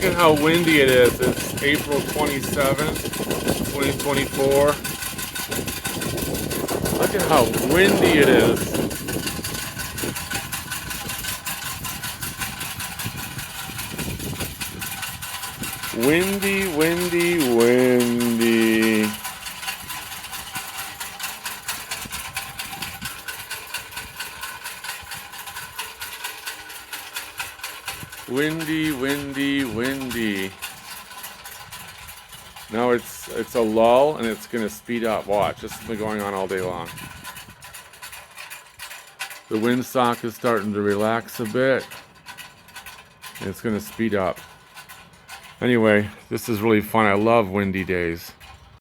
at how windy it is. It's April 27th, 2024. Look at how windy it is. Windy, windy, windy. Windy, windy, windy. Now it's a lull and it's gonna speed up. Watch, this has been going on all day long. The windsock is starting to relax a bit. And it's gonna speed up. Anyway, this is really fun. I love windy days.